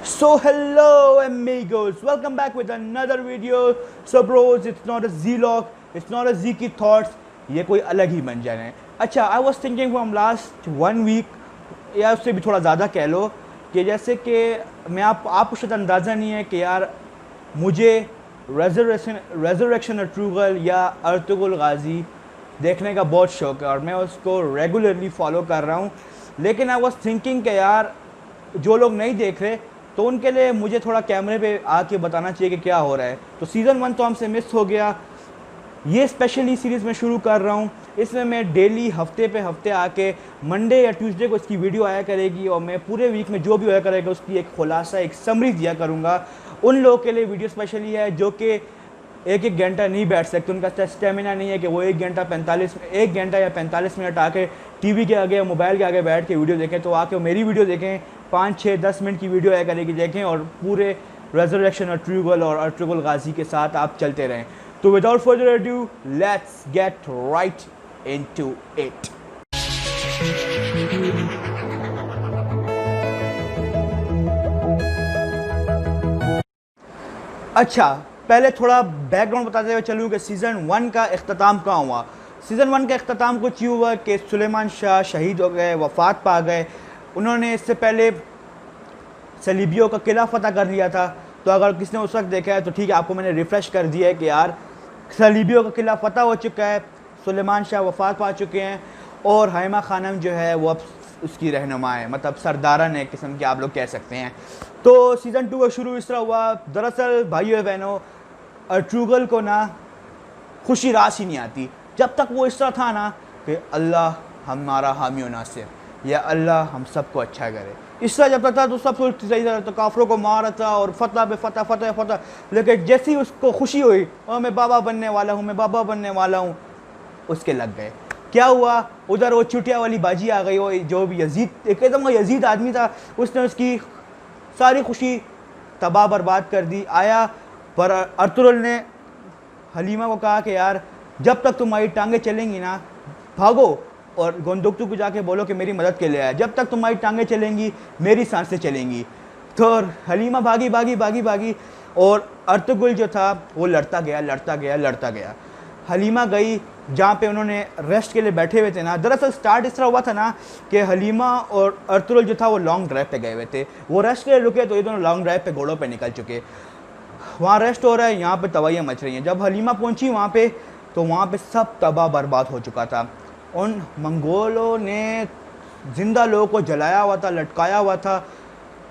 So hello amigos, welcome back with another video. So bros, it's not a Z-log, it's not a Z की thoughts, ये कोई अलग ही मंजर है. अच्छा, I was thinking from last 1 week या उससे भी थोड़ा ज़्यादा कह लो कि जैसे कि मैं आपको शायद अंदाज़ा नहीं है कि यार मुझे रेजरेक्शन अर्तुगरुल या अर्तुगरुल गाजी देखने का बहुत शौक़ है और मैं उसको रेगुलरली फॉलो कर रहा हूँ. लेकिन आई वॉज थिंकिंग कि यार जो लोग नहीं देख रहे तो उनके लिए मुझे थोड़ा कैमरे पे आके बताना चाहिए कि क्या हो रहा है. तो सीज़न 1 तो हमसे मिस हो गया. ये स्पेशली सीरीज़ में शुरू कर रहा हूँ. इसमें मैं डेली हफ्ते पे हफ्ते आके मंडे या ट्यूसडे को इसकी वीडियो आया करेगी और मैं पूरे वीक में जो भी होया करेगा उसकी एक खुलासा, एक समरी दिया करूँगा. उन लोगों के लिए वीडियो स्पेशली है जो कि एक घंटा नहीं बैठ सकते, उनका स्टेमिना नहीं है कि वो 1 घंटा या 45 मिनट आके टीवी के आगे या मोबाइल के आगे बैठ के वीडियो देखें. तो आके मेरी वीडियो देखें, 5, 6, 10 मिनट की वीडियो आया करेगी, देखें और पूरे रेजरेक्शन अर्तुगरुल और अर्तुगरुल गाजी के साथ आप चलते रहें. तो without further ado let's get right into it. अच्छा, पहले थोड़ा बैकग्राउंड बताते हुए चलूँ कि सीज़न 1 का इख्तिताम कहाँ हुआ. सीज़न 1 का इख्तिताम कुछ यूँ हुआ कि सुलेमान शाह शहीद हो गए, वफ़ात पा गए. उन्होंने इससे पहले सलीबियों का किला फ़तह कर लिया था. तो अगर किसी ने उस वक्त देखा है तो ठीक है, आपको मैंने रिफ़्रेश कर दिया है कि यार सलीबियों का किला फ़तह हो चुका है, सुलेमान शाह वफ़ात पा चुके हैं और हाइमा खानम जो है वो अब उसकी रहनुमा है, मतलब सरदारन है किस्म के आप लोग कह सकते हैं. तो सीज़न 2 का शुरू इस तरह हुआ. दरअसल भाइयों बहनों, अर्तुगरुल को ना खुशी रास ही नहीं आती जब तक वो इस तरह था ना कि अल्लाह हमारा हामी व नासिर, या अल्लाह हम सबको अच्छा करे. इस तरह जब तक था तो सब कुछ सही था, तो काफरों को मारा था और फतह पे फतह फतह फतह. लेकिन जैसे ही उसको खुशी हुई और मैं बाबा बनने वाला हूँ, मैं बाबा बनने वाला हूँ, उसके लग गए. क्या हुआ, उधर वो चुटिया वाली बाजी आ गई. वो जो भी यजीद, एकदम यजीद आदमी था, उसने उसकी सारी खुशी तबाह बर्बाद कर दी. आया पर अर्तुगरुल ने हलीमा को कहा कि यार जब तक तुम्हारी टांगें चलेंगी ना, भागो और गोंदुकतू को जाके बोलो कि मेरी मदद के लिए आया. जब तक तुम्हारी टांगें चलेंगी मेरी सांसें चलेंगी. तो हलीमा भागी भागी भागी भागी और अर्तुगरुल जो था वो लड़ता गया. हलीमा गई जहाँ पे उन्होंने रेस्ट के लिए बैठे हुए थे ना. दरअसल स्टार्ट इस तरह हुआ था ना कि हलीमा और अर्तुगरुल जो था वो लॉन्ग ड्राइव पे गए हुए थे. वो रेस्ट के लिए रुके तो ये दोनों लॉन्ग ड्राइव पे घोड़ों पे निकल चुके. वहाँ रेस्ट हो रहा है, यहाँ पे तबाहियाँ मच रही हैं. जब हलीमा पहुँची वहाँ पे तो वहाँ पे सब तबाह बर्बाद हो चुका था. उन मंगोलों ने ज़िंदा लोगों को जलाया हुआ था, लटकाया हुआ था.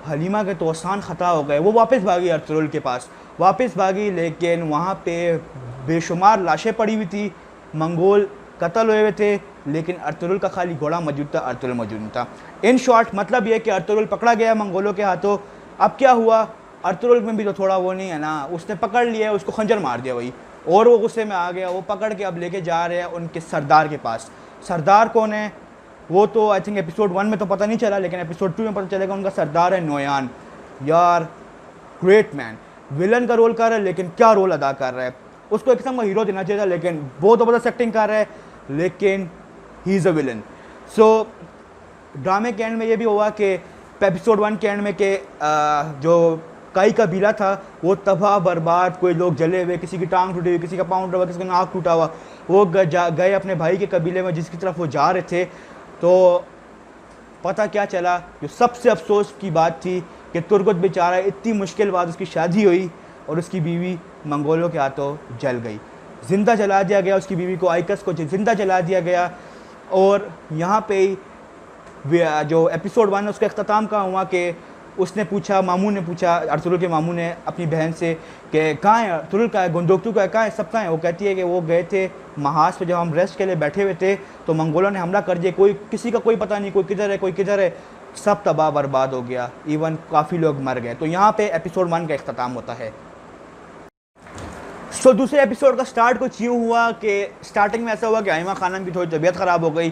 हलीमा के तो आसान ख़ता हो गए. वो वापस भागी अर्तुगरुल के पास, वापस भागी. लेकिन वहाँ पे बेशुमार लाशें पड़ी हुई थी, मंगोल कत्ल हुए हुए थे, लेकिन अर्तुगरुल का खाली घोड़ा मौजूद था, अर्तुगरुल मौजूद नहीं था. इन शॉर्ट मतलब ये कि अर्तुगरुल पकड़ा गया मंगोलों के हाथों. अब क्या हुआ, अर्तुगरुल में भी तो थोड़ा वो नहीं है ना, उसने पकड़ लिया, उसको खंजर मार दिया वही, और वो गुस्से में आ गया. वो पकड़ के अब लेके जा रहे हैं उनके सरदार के पास. सरदार कौन है वो तो आई थिंक एपिसोड 1 में तो पता नहीं चला, लेकिन एपिसोड 2 में पता चलेगा. उनका सरदार है नोयान. यार ग्रेट मैन, विलन का रोल कर रहा है लेकिन क्या रोल अदा कर रहा है. उसको एक किस्म का हीरो देना चाहिए था, लेकिन बहुत ज़बरदस्त एक्टिंग कर रहा है, लेकिन ही इज़ अ विलन. सो ड्रामे के एंड में ये भी हुआ कि एपिसोड 1 के एंड में कि जो काई कबीला था वो तबाह बर्बाद, कोई लोग जले हुए, किसी की टांग टूटी हुई, किसी का पाँव टूटा हुआ, किसी का नाक टूटा हुआ. वो गए अपने भाई के कबीले में जिसकी तरफ वो जा रहे थे. तो पता क्या चला, जो सबसे अफसोस की बात थी कि तुर्गुत बेचारा इतनी मुश्किल बाद उसकी शादी हुई और उसकी बीवी मंगोलों के हाथों जल गई. ज़िंदा जला दिया गया उसकी बीवी को, आइकस को ज़िंदा जला दिया गया. और यहाँ पे जो एपिसोड 1 है उसका इख्तिताम कहाँ हुआ कि उसने पूछा, मामू ने पूछा, अर्तुगरुल के मामू ने अपनी बहन से कि कहाँ है अर्तुगरुल, का है गोंदुकतू का है, कहाँ है, सब कहाँ है. वो कहती है कि वो गए थे महाज पे, जब हम रेस्ट के लिए बैठे हुए थे तो मंगोलों ने हमला कर दिया. कोई किसी का कोई पता नहीं, कोई किधर है कोई किधर है. सब तबाह बर्बाद हो गया, इवन काफ़ी लोग मर गए. तो यहाँ पे एपिसोड 1 का इख्तिताम होता है. सो दूसरे एपिसोड का स्टार्ट कुछ यूँ हुआ कि स्टार्टिंग में ऐसा हुआ कि हाइमा खानम की थोड़ी तबीयत ख़राब हो गई.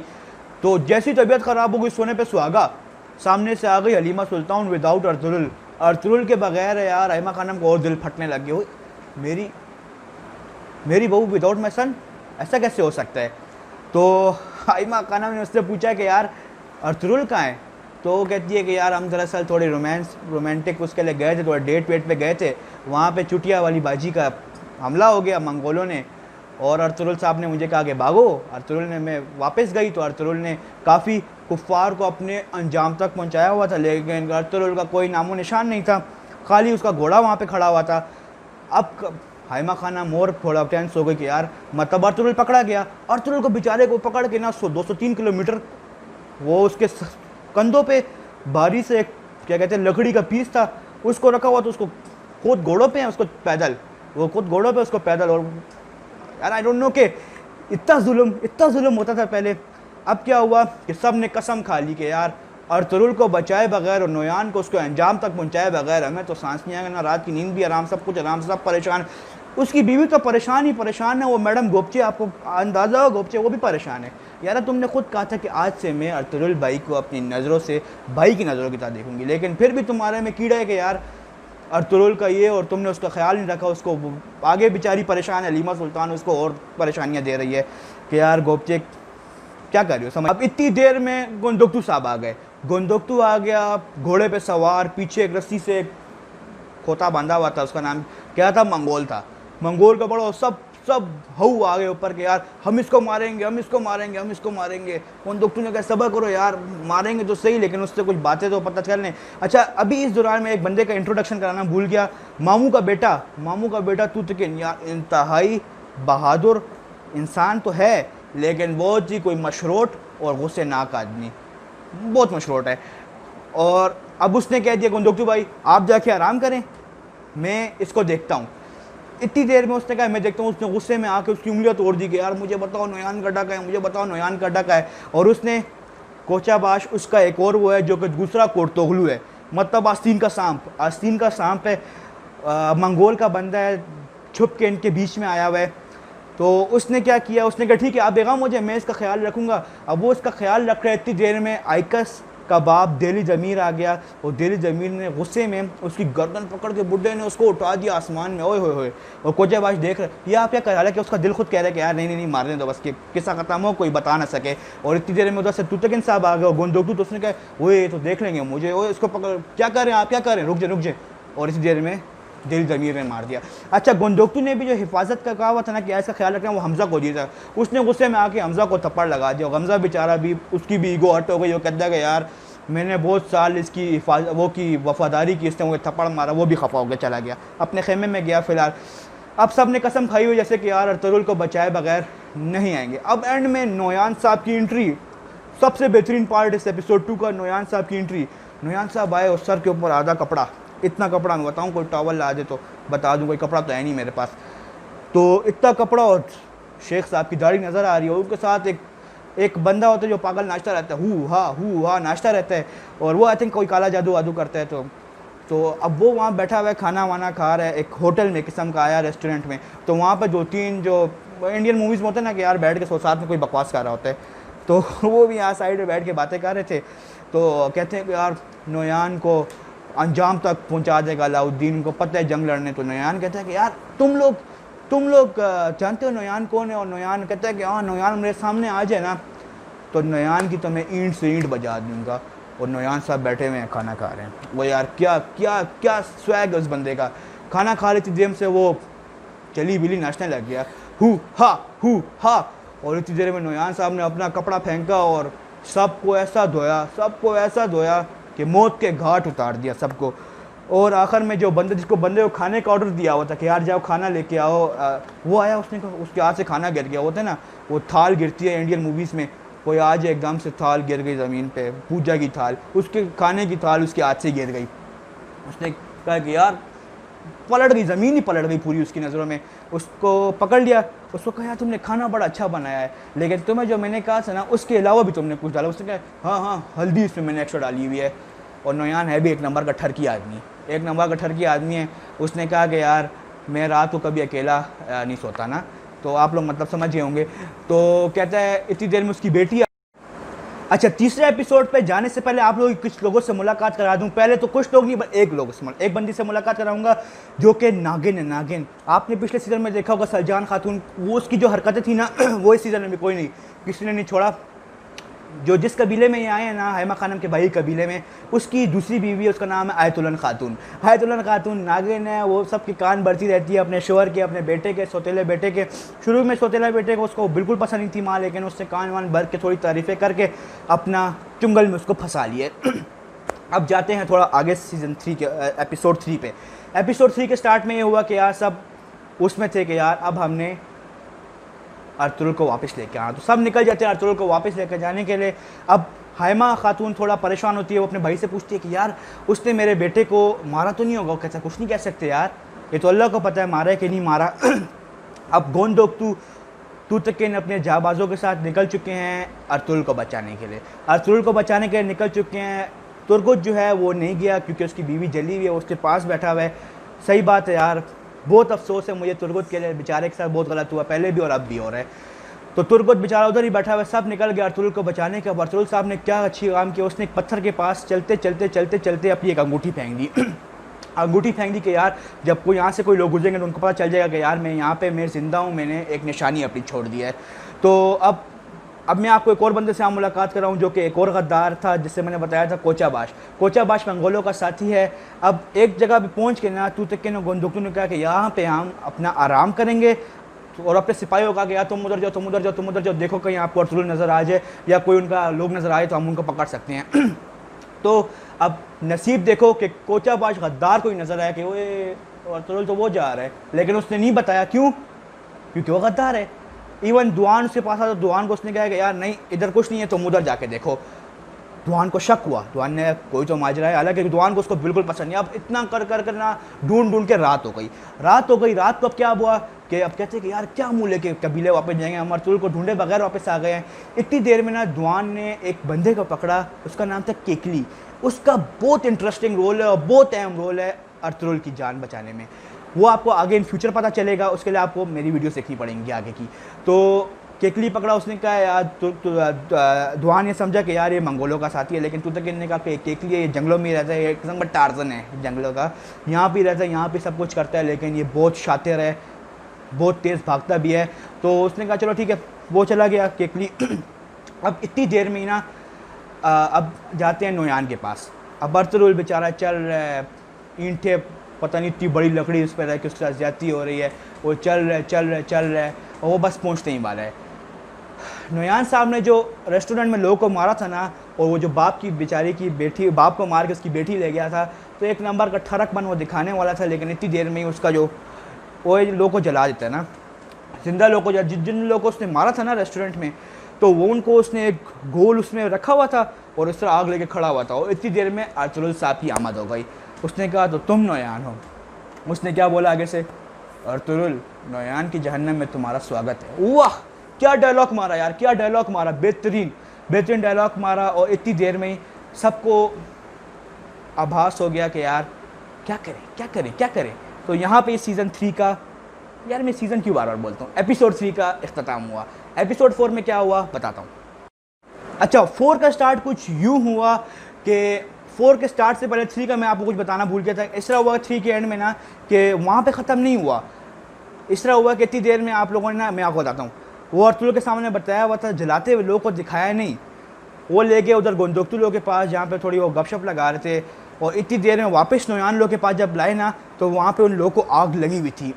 तो जैसी तबीयत ख़राब हो गई, सोने पे सुहागा, सामने से आ गई हलीमा सुल्तान विदाउट अर्तुगरुल. अर्तुगरुल के बगैर यार हाइमा खानम को और दिल फटने लग गया. मेरी बहू विदाउट माई सन, ऐसा कैसे हो सकता है. तो हाइमा खानम ने उससे पूछा कि यार अर्तुगरुल कहाँ है. तो वो कहती है कि यार हम दरअसल थोड़े रोमांटिक उसके लिए गए थे, थोड़ा डेट वेट पे गए थे, वहाँ पे चुटिया वाली बाजी का हमला हो गया मंगोलों ने, और अर्तुगरुल साहब ने मुझे कहा कि भागो। अर्तुगरुल ने, मैं वापस गई तो अर्तुगरुल ने काफ़ी कुफ़ार को अपने अंजाम तक पहुँचाया हुआ था, लेकिन अर्तुगरुल का कोई नामो निशान नहीं था, खाली उसका घोड़ा वहाँ पे खड़ा हुआ था। अब हाइमा खाना मोर थोड़ा टेंस हो गई कि यार मतलब अर्तुगरुल पकड़ा गया। अर्तुगरुल को बेचारे को पकड़ के ना 203 किलोमीटर वो उसके कंधों पे भारी से क्या कहते हैं लकड़ी का पीस था, उसको रखा हुआ, तो उसको खुद घोड़ों पे है, उसको पैदल, वो खुद घोड़ों पे उसको पैदल। और यार आई डोंट नो कि इतना जुल्म होता था पहले। अब क्या हुआ कि सब ने कसम खा ली कि यार अर्तुगरुल को बचाए बगैर और नोयान को उसको अंजाम तक पहुंचाए बगैर हमें तो सांस नहीं आएगा, ना रात की नींद भी आराम, सब कुछ आराम, सब परेशान। उसकी बीवी तो परेशान ही परेशान है, वो मैडम गोपचे, आपको अंदाज़ा हो गोपचे, वो भी परेशान है। यार तुमने खुद कहा था कि आज से मैं अर्तुगरुल भाई को अपनी नज़रों से भाई की नज़रों की तरह देखूंगी, लेकिन फिर भी तुम्हारे में कीड़ा है कि यार अर्तुगरुल का ये, और तुमने उसका ख्याल नहीं रखा, उसको आगे बेचारी परेशान है, हलीमा सुल्तान उसको और परेशानियाँ दे रही है कि यार गोपचे क्या कर रही हो समझ। अब इतनी देर में गोंदोक्तू साहब आ गए, गोंदोक्तू आ गया घोड़े पे सवार, पीछे एक रस्सी से खोता बांधा हुआ था, उसका नाम क्या था, मंगोल था। मंगोल का बड़ा सब हऊ आ गए ऊपर के यार हम इसको मारेंगे, हम इसको मारेंगे, हम इसको मारेंगे। गोंदोक्तू ने कहा सब्र करो यार, मारेंगे तो सही, लेकिन उससे कुछ बातें तो पता चल नहीं। अच्छा अभी इस दौरान में एक बंदे का इंट्रोडक्शन कराना भूल गया, मामू का बेटा तुतकिन, यार इंतहाई बहादुर इंसान तो है, लेकिन बहुत ही कोई मशरोट और गुस्सेनाक आदमी, बहुत मशरोट है। और अब उसने कह दिया गोंदोक्तू भाई आप जाके आराम करें, मैं इसको देखता हूँ। इतनी देर में उसने कहा मैं देखता हूँ, उसने गुस्से में आके उसकी उंगलियां तोड़ दी कि यार मुझे बताओ नोयान गड्ढा का है, मुझे बताओ नोयान गड्ढा का है। और उसने कोचाबाश उसका एक और वो है जो कि दूसरा कोर्तोगलू है, मतलब आस्तीन का सांप है, मंगोल का बंदा है, छुप के इनके बीच में आया हुआ है। तो उसने क्या किया, उसने कहा ठीक है आप बेगम मुझे, मैं इसका ख्याल रखूँगा। अब वो इसका ख्याल रख रहे, इतनी देर में आइकस का बाप दिल्ली ज़मीर आ गया, और दिल्ली ज़मीर ने गुस्से में उसकी गर्दन पकड़ के बुड्ढे ने उसको उठा दिया आसमान में, ओए होए होए। और कोचाबाश देख रहे ये आप क्या कर, हालांकि उसका दिल खुद कह रहा है कि यार नहीं मारने दो बस, कि किस्सा खत्म हो, कोई बता ना सके। और इतनी देर में उधर से तुतकिन साहब आ गए और गोंदोक्तू, तो उसने कहा वो तो देख लेंगे मुझे, वो इसको पकड़, क्या कर रहे हैं आप, क्या कर रहे हैं, रुक जाए। और इसी देर में दिल ज़मीर ने मार दिया। अच्छा गोंदोक्तू ने भी जो हिफाजत का कहा हुआ था ना कि इसका ख्याल रखना, वो हमज़ा को दिया था, उसने गुस्से में आके हमज़ा को थप्पड़ लगा दिया। हमज़ा बेचारा भी, उसकी भी ईगो हट हो गई, वो कहता है कि यार मैंने बहुत साल इसकी वफादारी की, इसने मुझे थप्पड़ मारा, वो भी खफा हो गया, चला गया अपने खेमे में गया। फ़िलहाल अब सब ने कसम खाई हुई जैसे कि यार अर्तुगरुल को बचाए बगैर नहीं आएंगे। अब एंड में नोयान साहब की एंट्री, सबसे बेहतरीन पार्ट इस एपिसोड 2 का, नोयान साहब की एंट्री। नोयान साहब आए और सर के ऊपर आधा कपड़ा, इतना कपड़ा मैं बताऊँ, कोई टॉवल ला दे तो बता दूँ, कोई कपड़ा तो है नहीं मेरे पास, तो इतना कपड़ा, और शेख साहब की दाढ़ी नज़र आ रही है, और उनके साथ एक बंदा होता है जो पागल नाचता रहता है, हु हा नाचता रहता है, और वो आई थिंक कोई काला जादू वादू करता है। तो अब वो वहाँ बैठा हुआ है, खाना वाना खा रहा है, एक होटल में किस्म का आया रेस्टोरेंट में। तो वहाँ पर 2-3 जो इंडियन मूवीज़ में होते हैं ना कि यार बैठ के साथ में कोई बकवास कर रहा होता है, तो वो भी यहाँ साइड में बैठ के बातें कर रहे थे। तो कहते हैं कि यार नोयान को अंजाम तक पहुँचा देगा अलाउद्दीन, को पता है जंग लड़ने। तो नोयान कहता है कि यार तुम लोग जानते हो नोयान कौन है? और नोयान कहता है कि हाँ नोयान मेरे सामने आ जाए ना तो नोयान की तो मैं ईंट से ईंट बजा दूँगा। और नोयान साहब बैठे हुए हैं, खाना खा रहे हैं। वो यार क्या क्या क्या स्वैग है उस बंदे का। खाना खा रही थी देर से वो चली बिली नाचने लग गया, हु हा। और इतनी देर में नोयान साहब ने अपना कपड़ा फेंका और सबको ऐसा धोया कि मौत के घाट उतार दिया सबको। और आखिर में जो जिसको बंदे को खाने का ऑर्डर दिया हुआ था कि यार जाओ खाना लेके आओ, वो आया, उसने उसके हाथ से खाना गिर गया। होता है ना वो थाल गिरती है इंडियन मूवीज़ में, कोई आज एकदम से थाल गिर गई ज़मीन पे, पूजा की थाल, उसके खाने की थाल उसके हाथ से गिर गई। उसने कहा कि यार पलट गई, ज़मीन ही पलट गई पूरी उसकी नज़रों में। उसको पकड़ लिया, उसको कहा यार तुमने खाना बड़ा अच्छा बनाया है, लेकिन तुम्हें जो मैंने कहा था ना उसके अलावा भी तुमने कुछ डाला। उसने कहा हाँ हल्दी इसमें मैंने एक्स्ट्रा डाली हुई है। और नोयान है भी एक नंबर का ठरकी आदमी है। उसने कहा कि यार मैं रात को कभी अकेला नहीं सोता ना, तो आप लोग मतलब समझ गए होंगे। तो कहता है इतनी देर में उसकी बेटी। अच्छा तीसरे एपिसोड पे जाने से पहले आप लोग कुछ लोगों से मुलाकात करा दूं। पहले तो कुछ लोग नहीं, एक बंदी से मुलाकात कराऊंगा जो कि नागिन है। नागिन आपने पिछले सीज़न में देखा होगा, सलजान खातून, वो उसकी जो हरकतें थी ना वो इस सीज़न में भी कोई नहीं, किसी ने नहीं छोड़ा। जो जिस कबीले में ये आए हैं ना, हैमा खानम के भाई कबीले में, उसकी दूसरी बीवी है, उसका नाम है आयतुलन खातून। आयतुलन खातून नागिन है, वो सबके कान भरती रहती है अपने शोहर के, अपने बेटे के, सौतेले बेटे के। शुरू में सौतेला बेटे को उसको बिल्कुल पसंद नहीं थी माँ, लेकिन उससे कान वान भर के थोड़ी तारीफ़ें करके अपना चुंगल में उसको फंसा लिए। अब जाते हैं थोड़ा आगे सीज़न 3 के एपिसोड 3 पे। एपिसोड 3 के स्टार्ट में ये हुआ कि यार सब उसमें थे कि यार अब हमने अर्तुगरुल को वापस लेके आना, तो सब निकल जाते हैं अर्तुगरुल को वापस लेकर जाने के लिए। अब हैमा खातून थोड़ा परेशान होती है, वो अपने भाई से पूछती है कि यार उसने मेरे बेटे को मारा तो नहीं होगा? कैसा कुछ नहीं कह सकते यार, ये तो अल्लाह को पता है मारा है कि नहीं मारा। अब गोंदोक्तू तूतकेन अपने जाबाजों के साथ निकल चुके हैं अर्तुगरुल को बचाने के लिए। अर्तुगरुल को बचाने के लिए निकल चुके हैं। तुर्गुत जो है वो नहीं गया क्योंकि उसकी बीवी जली हुई है, उसके पास बैठा हुआ है। सही बात है यार, बहुत अफसोस है मुझे तुर्गुत के लिए, बेचारे के साथ बहुत गलत हुआ, पहले भी और अब भी हो रहा है। तो तुर्गुत बेचारा उधर ही बैठा हुआ है, सब निकल गया अर्तुगरुल को बचाने का। अर्तुगरुल साहब ने क्या अच्छी काम किया, उसने एक पत्थर के पास चलते चलते चलते चलते अपनी एक अंगूठी फेंक दी। अंगूठी फेंक दी कि यार जब कोई यहाँ से कोई लोग गुजरेंगे तो उनको पता चल जाएगा कि यार मैं यहाँ पे मैं ज़िंदा हूँ, मैंने एक निशानी अपनी छोड़ दी है। तो अब मैं आपको एक और बंदे से यहाँ मुलाकात कर रहा हूँ जो कि एक और गद्दार था, जिससे मैंने बताया था कोचाबाश। कोचाबाश मंगोलों का साथी है। अब एक जगह पे पहुँच के ना तूतकेन और गोंदोक्तू ने कहा कि यहाँ पे हम अपना आराम करेंगे, और अपने सिपाहियों का कि यार तुम उधर जाओ, तुम उधर जाओ, तुम उधर जाओ, देखो कहीं आपको अर्तुगरुल नज़र आ जाए या कोई उनका लोग नज़र आए तो हम उनको पकड़ सकते हैं। तो अब नसीब देखो कि कोचाबाश गद्दार को ही नज़र आया कि वो अर्तुगरुल तो वो जा रहा है, लेकिन उसने नहीं बताया। क्यों? क्योंकि वो गद्दार है। इवन दुआन उसके पास आया तो दुआन को उसने कहा कि यार नहीं इधर कुछ नहीं है, तुम उधर जाके देखो। दुआन को शक हुआ, दुआन ने कोई तो माजरा है, हालांकि दुआन को उसको बिल्कुल पसंद नहीं। अब इतना कर कर कर ना ढूंढ के रात हो गई। रात को अब क्या हुआ कि अब कहते हैं कि यार क्या मुँह लेके कबीले वापस जाएंगे, हम अर्तुगरुल को ढूंढे बगैर वापस आ गए हैं। इतनी देर में ना दुआन ने एक बंदे को पकड़ा, उसका नाम था केकली। उसका बहुत इंटरेस्टिंग रोल है और बहुत अहम रोल है अर्तुगरुल की जान बचाने में। वो आपको आगे इन फ्यूचर पता चलेगा, उसके लिए आपको मेरी वीडियो देखनी पड़ेंगी आगे की। तो केकली पकड़ा, उसने कहा यार दुआन ये समझा कि यार ये मंगोलों का साथी है, लेकिन तूतकेन ने कहा कि केकली है, ये जंगलों में ही रहता है, एक किस्म का टार्जन है जंगलों का, यहाँ पे रहता है, यहाँ पे सब कुछ करता है, लेकिन ये बहुत शातिर है, बहुत तेज़ भागता भी है। तो उसने कहा चलो ठीक है, वो चला गया केकली। अब इतनी देर में ही ना अब जाते हैं नोयान के पास। अब अर्तुगरुल बेचारा चल रहा है, ईंटें पता नहीं इतनी बड़ी लकड़ी उस पर रह के उसके साथ ज्यादती हो रही है, वो चल रहा है और वो बस पहुंचने ही वाला है। नोयान साहब ने जो रेस्टोरेंट में लोगों को मारा था ना, और वो जो बाप की बेचारी की बेटी, बाप को मार के उसकी बेटी ले गया था, तो एक नंबर का ठरकपन वो दिखाने वाला था, लेकिन इतनी देर में ही उसका जो वो लोगों को जला देता है ना, जिंदा लोगों को, जिन लोगों को उसने मारा था ना रेस्टोरेंट में, तो वो उनको उसने एक गोल उसमें रखा हुआ था और उस तरह आग लेके खड़ा हुआ था। और इतनी देर में अर्तुगरुल साहब की आमद हो गई। उसने कहा तो तुम नोयान हो? उसने क्या बोला आगे से? अर्तुगरुल, नोयान की जहन्नम में तुम्हारा स्वागत है। वाह क्या डायलॉग मारा यार, क्या डायलॉग मारा, बेहतरीन डायलॉग मारा। और इतनी देर में ही सबको आभास हो गया कि यार क्या करें। तो यहाँ पे सीज़न 3 का, यार मैं सीज़न क्यों बार बोलता हूँ, एपिसोड 3 का इख्तिताम हुआ। एपिसोड 4 में क्या हुआ बताता हूँ। अच्छा, 4 का स्टार्ट कुछ यूँ हुआ कि 4 के स्टार्ट से पहले 3 का मैं आपको कुछ बताना भूल गया था। इस तरह हुआ 3 के एंड में ना कि वहाँ पे ख़त्म नहीं हुआ। इस तरह हुआ कि इतनी देर में आप लोगों ने ना, मैं आपको बताता हूँ, वो अर्तुगरुल के सामने बताया हुआ था, जलाते हुए लोगों को दिखाया नहीं। वो ले गए उधर गोंदोक्तू लोगों के पास, जहाँ पे थोड़ी वो गपशप लगा रहे थे, और इतनी देर में वापस नोयान लोगों के पास जब लाए ना, तो वहाँ पे उन लोगों को आग लगी हुई थी।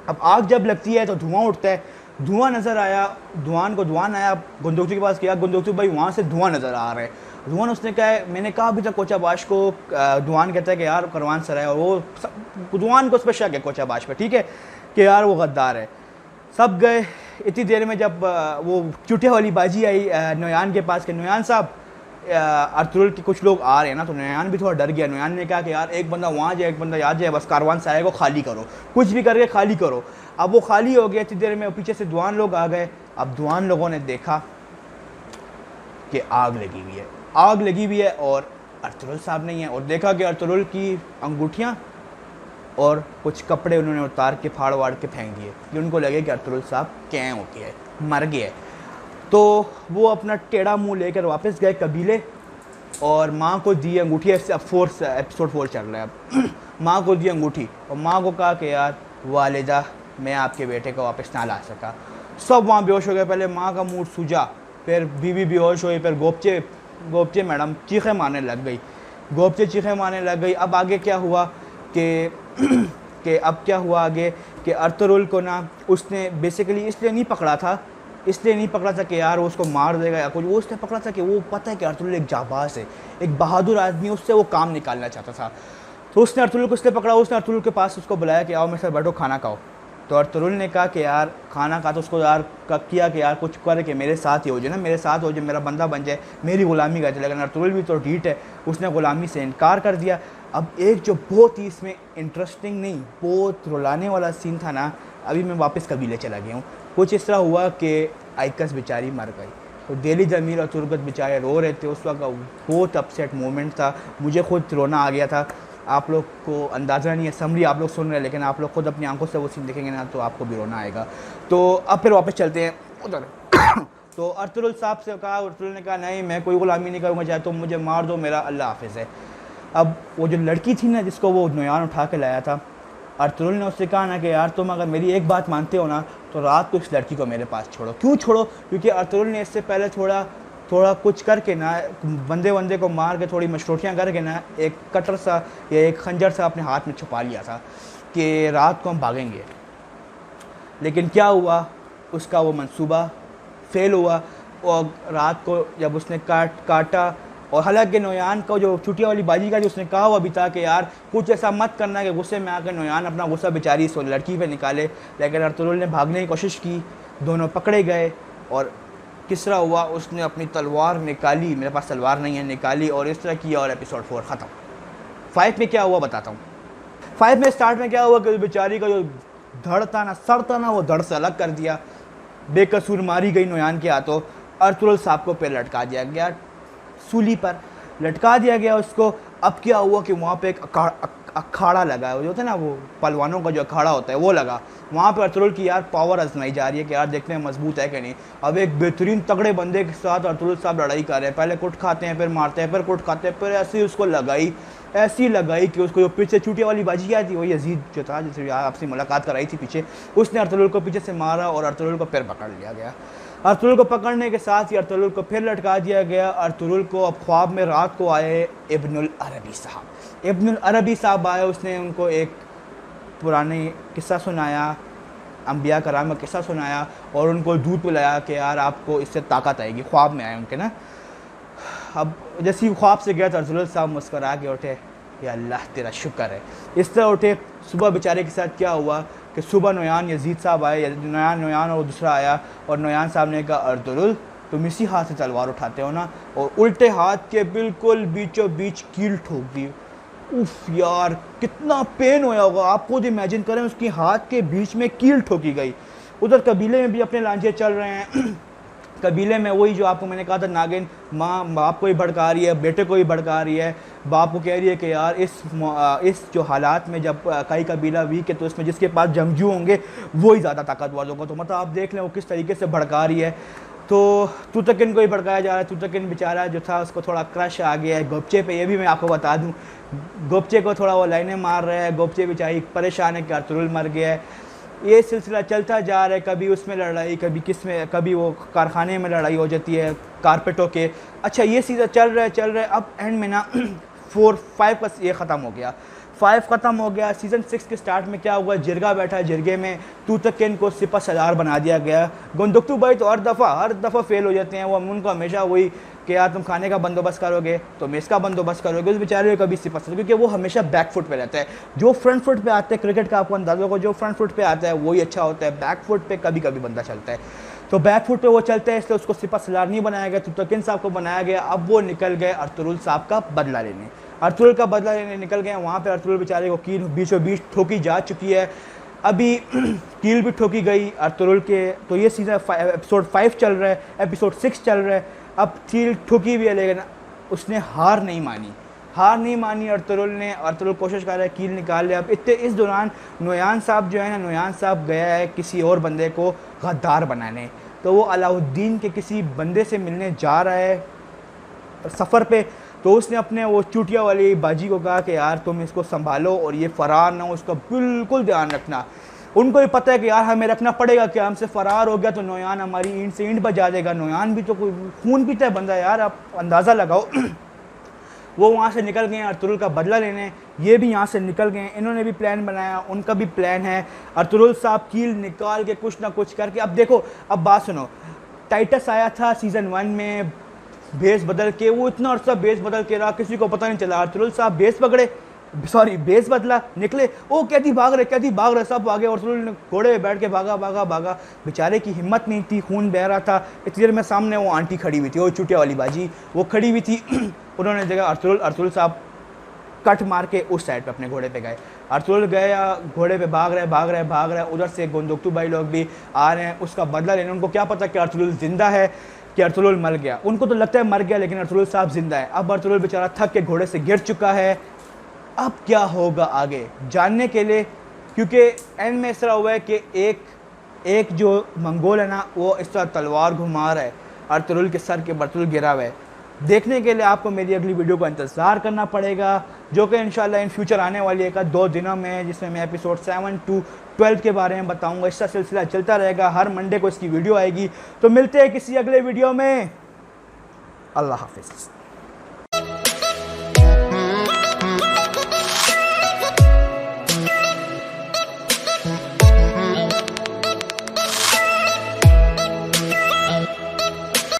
अब आग जब लगती है तो धुआं उठता है, धुआं नज़र आया, दुआन आया गोंदोक्तू के पास, किया गोंदोक्तू भाई वहाँ से धुआं नज़र आ रहा है। दुआन उसने कहा है, मैंने कहा अभी तक कोचाबाश को, दुआन कहता है कि यार करवान सर है, और वो दुआन को उस पर शक है कोचाबाश पे, ठीक है, कि यार वो गद्दार है। सब गए। इतनी देर में जब वो चुटिया वाली बाजी आई नोयान के पास कि नोयान साहब अर्तुगरुल के कुछ लोग आ रहे हैं ना, तो नोयान भी थोड़ा डर गया। नोयान ने कहा कि यार एक बंदा वहाँ जाए, एक बंदा यहाँ जाए, बस कारवान सारे को खाली करो, कुछ भी करके खाली करो। अब वो खाली हो गया। इतनी देर में पीछे से दुआन लोग आ गए। अब दुआन लोगों ने देखा कि आग लगी हुई है और अर्तुगरुल साहब नहीं है, और देखा कि अर्तुगरुल की अंगूठियाँ और कुछ कपड़े उन्होंने उतार के फाड़ वाड़ के फेंक दिए कि उनको लगे कि अर्तुगरुल साहब कैं हो गया है, मर गया है। तो वो अपना टेढ़ा मुंह लेकर वापस गए कबीले और माँ को दी अंगूठी। अब एपिसोड 4 चल रहा है। अब माँ को दी अंगूठी और माँ को कहा कि यार वालिदा, मैं आपके बेटे को वापस ना ला सका। सब वहाँ बेहोश हो गए। पहले माँ का मूड सूझा, फिर बीवी बेहोश हुई, फिर गोपचे मैडम चीखें मारने लग गई, गोपचे चीखें मारने लग गई। अब आगे क्या हुआ कि अब क्या हुआ आगे कि अर्तुगरुल को ना उसने बेसिकली इसलिए नहीं पकड़ा था कि यार वो उसको मार देगा या कुछ, वो उसने पकड़ा था कि वो पता है कि अर्तुगरुल एक जाबाज है, एक बहादुर आदमी, उससे वो काम निकालना चाहता था। तो उसने अर्तुगरुल को इसलिए पकड़ा, उसने अर्तुगरुल के पास उसको बुलाया कि आओ मेरे साथ बैठो खाना खाओ। तो अर्तुगरुल ने कहा कि यार खाना खा, तो उसको यार किया कि यार कुछ करे कि मेरे साथ ही हो जाए ना, मेरे साथ हो जाए, मेरा बंदा बन जाए, मेरी ग़ुलामी कर जाए। लेकिन अर्तुगरुल भी तो ढीठ है, उसने ग़ुलामी से इनकार कर दिया। अब एक जो बहुत ही इसमें इंटरेस्टिंग नहीं बहुत रुलाने वाला सीन था ना, अभी मैं वापस कबीले चला गया हूँ। कुछ इस तरह हुआ कि आइकस बेचारी मर गई, तो डेली जमीर और तुर्गत बेचारे रो रहे थे। उस वक्त बहुत अपसेट मोमेंट था, मुझे खुद रोना आ गया था। आप लोग को अंदाज़ा नहीं है, समरी आप लोग सुन रहे हैं, लेकिन आप लोग खुद अपनी आंखों से वो सीन देखेंगे ना तो आपको भी रोना आएगा। तो अब फिर वापस चलते हैं उधर। तो अर्तुगरुल साहब से कहा, अर्तुगरुल ने कहा नहीं मैं कोई ग़ुलामी नहीं करूँगा, चाहे तुम मुझे मार दो, मेरा अल्लाह हाफ़िज़ है। अब वो जो लड़की थी ना जिसको वो नोयान उठा के लाया था, अर्तुगरुल ने उससे कहा ना कि यार तुम अगर मेरी एक बात मानते हो ना तो रात को इस लड़की को मेरे पास छोड़ो। क्यों छोड़ो? क्योंकि अर्तुगरुल ने इससे पहले थोड़ा कुछ करके ना, बंदे को मार के थोड़ी मशरूटियाँ करके ना, एक कटर सा या एक खंजर सा अपने हाथ में छुपा लिया था कि रात को हम भागेंगे। लेकिन क्या हुआ, उसका वो मंसूबा फेल हुआ और रात को जब उसने काटा और हालांकि नोयान को जो छुट्टियाँ वाली बाजी का जो उसने कहा हुआ भी था कि यार कुछ ऐसा मत करना कि गुस्से में आकर नोयान अपना गुस्सा बेचारी इस लड़की पे निकाले। लेकिन अर्तुगरुल ने भागने की कोशिश की, दोनों पकड़े गए और किस तरह हुआ, उसने अपनी तलवार निकाली, मेरे पास तलवार नहीं है, निकाली और इस तरह किया और एपिसोड 4 ख़त्म। 5 में क्या हुआ बताता हूँ। 5 में स्टार्ट में क्या हुआ कि बेचारी का जो धड़ था ना, सर था ना, वो धड़ से अलग कर दिया, बेकसूर मारी गई नोयान के हाथों। अर्तुगरुल साहब को पे लटका दिया गया, सूली पर लटका दिया गया उसको। अब क्या हुआ कि वहाँ पे एक अखाड़ा लगा है, जो होता है ना वो पहलवानों का जो अखाड़ा होता है वो लगा। वहाँ पे अर्तुगरुल की यार पावर आजमाई जा रही है कि यार देखते हैं मजबूत है कि नहीं। अब एक बेहतरीन तगड़े बंदे के साथ अर्तुगरुल साहब लड़ाई कर रहे हैं, पहले कुट खाते हैं, फिर मारते हैं, फिर कुट खाते हैं, फिर ऐसी उसको ऐसी लगाई कि उसको जो पीछे चूटिया वाली बाजी क्या थी, वो यजीद जो था जिससे आपसे मुलाकात कराई थी पीछे, उसने अर्तुगरुल को पीछे से मारा और अर्तुगरुल को फिर पकड़ लिया गया। अर्तुगरुल को पकड़ने के साथ ही अर्तुगरुल को फिर लटका दिया गया। अर्तुगरुल को अब ख्वाब में रात को आए इब्नुल अरबी साहब। इब्नुल अरबी साहब आए, उसने उनको एक पुराने किस्सा सुनाया, अंबिया कराम का किस्सा सुनाया और उनको दूध पिलाया कि यार आपको इससे ताकत आएगी। ख्वाब में आए उनके ना। अब जैसे ही ख्वाब से गया तो अर्तुगरुल साहब मुस्करा के उठे, या अल्लाह तेरा शुक्र है। इस तरह उठे। सुबह बेचारे के साथ क्या हुआ कि सुबह नोयान यजीद साहब आए, नोयान और दूसरा आया और नोयान साहब ने कहा अर्तुगरुल तुम इसी हाथ से तलवार उठाते हो ना, और उल्टे हाथ के बिल्कुल बीचों बीच कील ठोक दी। उफ यार कितना पेन होया होगा, आप खुद इमेजिन करें, उसके हाथ के बीच में कील ठोकी गई। उधर कबीले में भी अपने लांझे चल रहे हैं। कबीले में वही जो आपको मैंने कहा था, नागिन माँ बाप को ही भड़का रही है, बेटे को ही भड़का रही है। बाप को कह रही है कि यार इस जो हालात में जब कई कबीला वीक है तो इसमें जिसके पास जंगजू होंगे वो ही ज़्यादा ताकतवर होगा। तो मतलब आप देख लें वो किस तरीके से भड़का रही है। तो तुतकिन को ही भड़काया जा रहा है। तुतकिन बेचारा जो था उसको थोड़ा क्रश आ गया है गोपचे पे। ये भी मैं आपको बता दूं, गोपचे को थोड़ा वो लाइनें मार रहा है। गोपचे बेचारी परेशान है कि अर्तुगरुल मर गया है। ये सिलसिला चलता जा रहा है, कभी उसमें लड़ाई, कभी किस में, कभी वो कारखाने में लड़ाई हो जाती है कारपेटों के। अच्छा ये सीज़न चल रहा है। अब एंड में ना 4-5 का ये ख़त्म हो गया, 5 ख़त्म हो गया। सीज़न 6 के स्टार्ट में क्या हुआ, जिरगा बैठा है, जिरगे में तुतकिन को सिपा सलार बना दिया गया। गुंदुकतू भाई तो हर दफ़ा फेल हो जाते हैं। वो उनको हमेशा वही कि यार तुम खाने का बंदोबस्त करोगे, तुम इसका बंदोबस्त करोगे, उस बेचारे को कभी सिपा, क्योंकि वो हमेशा बैक फुट पे रहता है। जो फ्रंट फुट पे आता है, क्रिकेट का आपको अंदाजा होगा, जो फ्रंट फुट पे आता है वही अच्छा होता है। बैक फुट पे कभी कभी बंदा चलता है, तो बैक फुट पे वो चलता है, इसलिए उसको सिपा सलार नहीं बनाया गया, तुतकिन साहब को बनाया गया। अब वो निकल गए अर्तुगरुल साहब का बदला लेने। अर्तुगरुल का बदला लेने निकल गए। वहाँ पर अर्तुगरुल बेचारे को कील बीचों बीच ठोकी जा चुकी है। अभी कील भी ठोकी गई अर्तुगरुल के। तो ये सीज़न एपिसोड 5 चल रहा है, एपिसोड 6 चल रहा है। अब कील ठुकी भी है, लेकिन उसने हार नहीं मानी अर्तुगरुल कोशिश कर रहा है कील निकाल ले। अब इस दौरान नोयान साहब जो है ना, नोयान साहब गया है किसी और बंदे को गद्दार बनाने। तो वो अलाउद्दीन के किसी बंदे से मिलने जा रहा है सफ़र पे। तो उसने अपने वो चूटिया वाली बाजी को कहा कि यार तुम इसको संभालो और ये फ़रार ना हो, उसका बिल्कुल ध्यान रखना। उनको भी पता है कि यार हमें रखना पड़ेगा, कि हमसे फ़रार हो गया तो नोयान हमारी ईंट से ईंट बजा देगा। नोयान भी तो कोई खून पीता है बंदा यार, आप अंदाज़ा लगाओ। वो वहाँ से निकल गए हैं अर्तुगरुल का बदला लेने, ये भी यहाँ से निकल गए हैं, इन्होंने भी प्लान बनाया, उनका भी प्लान है। अर्तुगरुल साहब कील निकाल के कुछ ना कुछ करके, अब देखो अब बात सुनो, टाइटस आया था सीज़न 1 में बेस बदल के, वो इतना अर्सा बेस बदल के रहा, किसी को पता नहीं चला। अर्तुगरुल साहब बेस पकड़े, सॉरी बेस बदला, निकले, ओ कैदी भाग रहे, सब आगे। अर्तुगरुल ने घोड़े पे बैठ के भागा। बेचारे की हिम्मत नहीं थी, खून बह रहा था। इतनी देर में सामने वो आंटी खड़ी हुई थी, वो चुटिया वाली बाजी, वो खड़ी हुई थी। उन्होंने देखा अर्तुगरुल साहब कट मार के उस साइड पे अपने घोड़े पे गए। अर्तुगरुल गए, घोड़े पे भाग रहे। उधर से गोंदोक्तू भाई लोग भी आ रहे हैं उसका बदला लेने। उनको क्या पता कि अर्तुगरुल जिंदा है, कि अर्तुगरुल मर गया। उनको तो लगता है मर गया, लेकिन अर्तुगरुल साहब जिंदा है। अब अर्तुगरुल बेचारा थक के घोड़े से गिर चुका है। अब क्या होगा आगे जानने के लिए, क्योंकि एंड में इस तरह हुआ है कि एक जो मंगोल है ना, वो इस तरह तलवार घुमा रहा है, अर्तुगरुल के सर के अर्तुगरुल गिरा हुआ है। देखने के लिए आपको मेरी अगली वीडियो का इंतज़ार करना पड़ेगा, जो कि इंशाल्लाह इन फ्यूचर आने वाली है 2 दिनों में, जिसमें मैं एपिसोड 7 to 12 के बारे में बताऊंगा। इसका सिलसिला चलता रहेगा, हर मंडे को इसकी वीडियो आएगी। तो मिलते हैं किसी अगले वीडियो में, अल्लाह हाफिज़।